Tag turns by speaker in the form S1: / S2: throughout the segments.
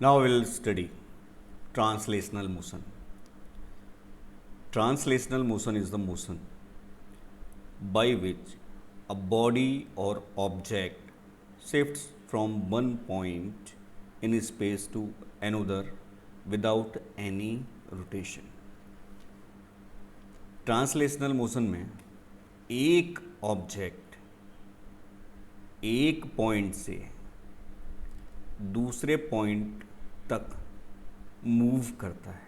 S1: Now we'll study translational motion. Translational motion is the motion by which a body or object shifts from one point in space to another without any rotation. Translational motion में एक object एक point से दूसरे point तक move करता है।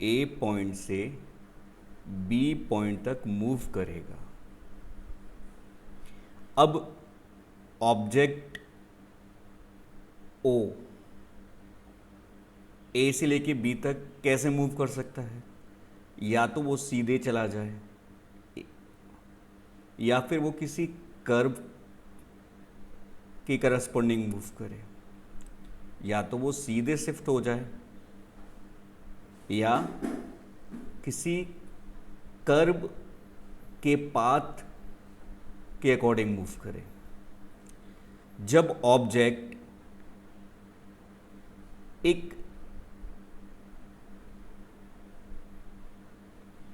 S1: ए point से B point तक मूव करेगा। अब ऑब्जेक्ट ओ ए से लेके बी तक कैसे मूव कर सकता है? या तो वो सीधे चला जाए या फिर वो किसी कर्व के करस्पॉन्डिंग मूव करे, या तो वो सीधे शिफ्ट हो जाए या किसी कर्व के पाथ के अकॉर्डिंग मूव करे। जब ऑब्जेक्ट एक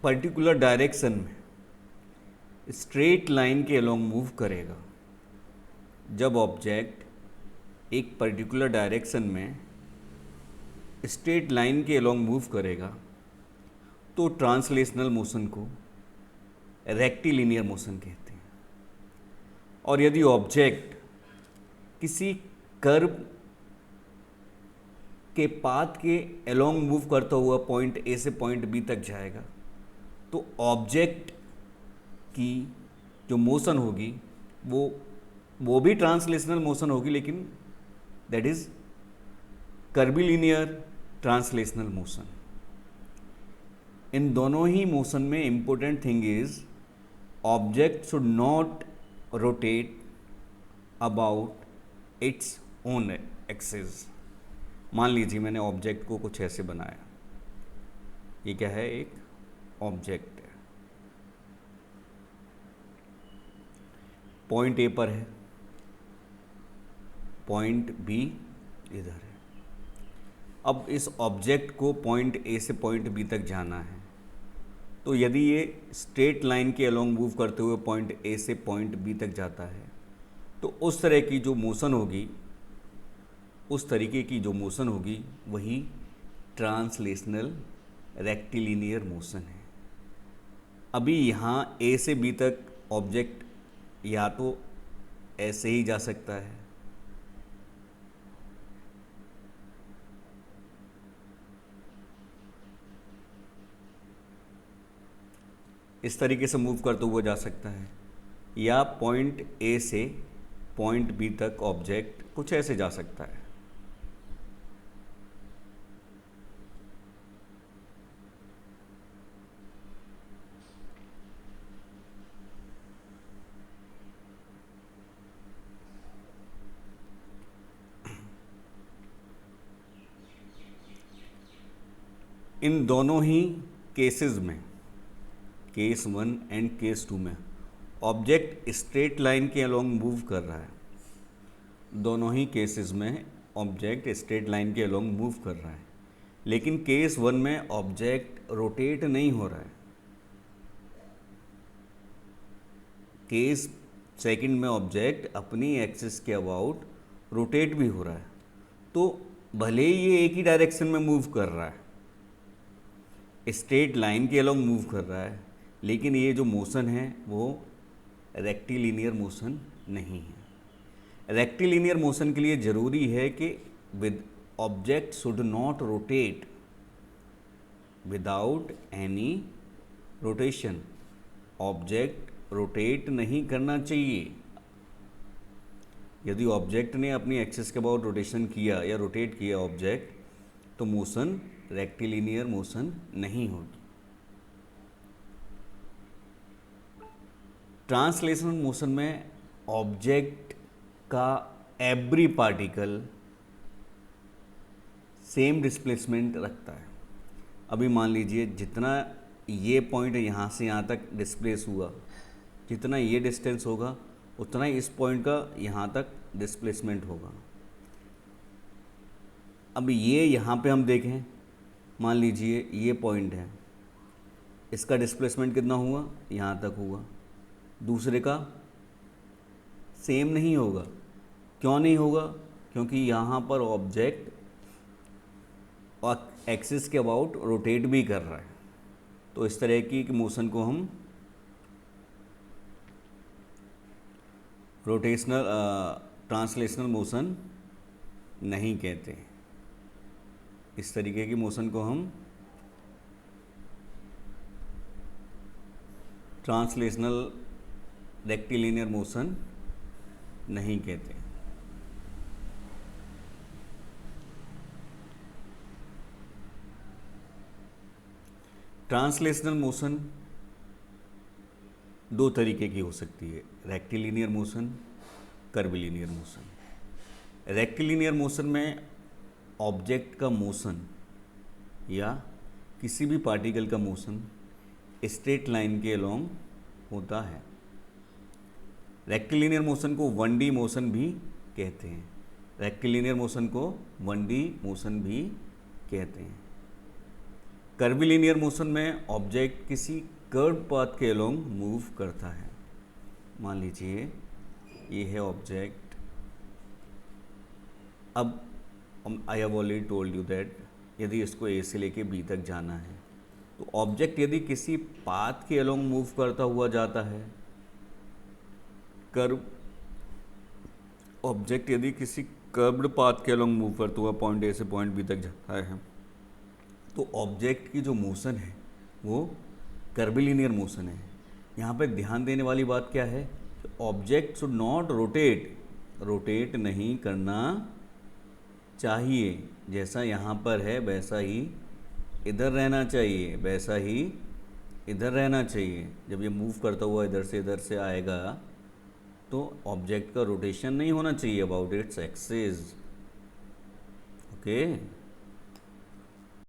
S1: पर्टिकुलर डायरेक्शन में स्ट्रेट लाइन के अलोंग मूव करेगा, जब ऑब्जेक्ट एक पर्टिकुलर डायरेक्शन में स्ट्रेट लाइन के अलोंग मूव करेगा तो ट्रांसलेशनल मोशन को रेक्टिलिनियर मोशन कहते हैं। और यदि ऑब्जेक्ट किसी कर्व के पाथ के अलोंग मूव करता हुआ पॉइंट ए से पॉइंट बी तक जाएगा तो ऑब्जेक्ट की जो मोशन होगी वो भी ट्रांसलेशनल मोशन होगी, लेकिन that is curvilinear translational motion. इन दोनों ही मोशन में important thing is object should not rotate about its own axis. मान लीजिए मैंने ऑब्जेक्ट को कुछ ऐसे बनाया, ये क्या है? एक ऑब्जेक्ट है, पॉइंट ए पर है, पॉइंट बी इधर है। अब इस ऑब्जेक्ट को पॉइंट ए से पॉइंट बी तक जाना है, तो यदि ये स्ट्रेट लाइन के अलोंग मूव करते हुए पॉइंट ए से पॉइंट बी तक जाता है तो उस तरह की जो मोशन होगी, उस तरीके की जो मोशन होगी वही ट्रांसलेशनल रेक्टिलिनियर मोशन है। अभी यहाँ ए से बी तक ऑब्जेक्ट या तो ऐसे ही जा सकता है इस तरीके से मूव करते हुए जा सकता है, या पॉइंट ए से पॉइंट बी तक ऑब्जेक्ट कुछ ऐसे जा सकता है। इन दोनों ही केसेस में, केस 1 एंड केस 2 में ऑब्जेक्ट स्ट्रेट लाइन के अलोंग मूव कर रहा है। दोनों ही केसेस में ऑब्जेक्ट स्ट्रेट लाइन के अलोंग मूव कर रहा है, लेकिन केस 1 में ऑब्जेक्ट रोटेट नहीं हो रहा है। केस 2 में ऑब्जेक्ट अपनी एक्सिस के अबाउट रोटेट भी हो रहा है। तो भले ही ये एक ही डायरेक्शन में मूव कर रहा है, स्ट्रेट लाइन के अलोंग मूव कर रहा है, लेकिन ये जो मोशन है वो रेक्टिलिनियर मोशन नहीं है। रेक्टिलिनियर मोशन के लिए ज़रूरी है कि with object should not rotate without any rotation. Object rotate नहीं करना चाहिए। यदि ऑब्जेक्ट ने अपनी एक्सिस के अबाउट रोटेशन किया या रोटेट किया ऑब्जेक्ट, तो मोशन रेक्टिलिनियर मोशन नहीं होगी। ट्रांसलेशनल मोशन में ऑब्जेक्ट का एवरी पार्टिकल सेम डिस्प्लेसमेंट रखता है। अभी मान लीजिए जितना ये पॉइंट यहाँ से यहाँ तक डिस्प्लेस हुआ, जितना ये डिस्टेंस होगा उतना ही इस पॉइंट का यहाँ तक डिस्प्लेसमेंट होगा। अब ये यहाँ पे हम देखें, मान लीजिए ये पॉइंट है, इसका डिस्प्लेसमेंट कितना हुआ, यहाँ तक हुआ, दूसरे का सेम नहीं होगा। क्यों नहीं होगा? क्योंकि यहाँ पर ऑब्जेक्ट और एक्सिस के अबाउट रोटेट भी कर रहा है। तो इस तरह की मोशन को हम रोटेशनल ट्रांसलेशनल मोशन नहीं कहते। इस तरीके की मोशन को हम ट्रांसलेशनल रेक्टिलिनियर मोशन नहीं कहते। ट्रांसलेशनल मोशन दो तरीके की हो सकती है, rectilinear motion, curvilinear motion. Rectilinear motion में ऑब्जेक्ट का मोशन या किसी भी पार्टिकल का मोशन स्ट्रेट लाइन के अलोंग होता है। रेक्टिलिनियर मोशन को 1D मोशन भी कहते हैं। रेक्टिलिनियर मोशन को 1D मोशन भी कहते हैं। कर्विलिनियर मोशन में ऑब्जेक्ट किसी कर्व पाथ के अलोंग मूव करता है। मान लीजिए ये है ऑब्जेक्ट। अब I have already told you that यदि इसको ए से लेके बी तक जाना है तो ऑब्जेक्ट यदि किसी पाथ के अलोंग मूव करता हुआ जाता है, कर्व ऑब्जेक्ट यदि किसी कर्व्ड पाथ के अलोंग मूव करता हुआ पॉइंट ए से पॉइंट बी तक जाता है तो ऑब्जेक्ट की जो मोशन है वो कर्विलिनियर मोशन है। यहाँ पे ध्यान देने वाली बात क्या है, ऑब्जेक्ट शुड नॉट रोटेट नहीं करना चाहिए। जैसा यहाँ पर है वैसा ही इधर रहना चाहिए, वैसा ही इधर रहना चाहिए। जब ये मूव करता हुआ इधर से आएगा तो ऑब्जेक्ट का रोटेशन नहीं होना चाहिए अबाउट इट्स एक्सिस। ओके।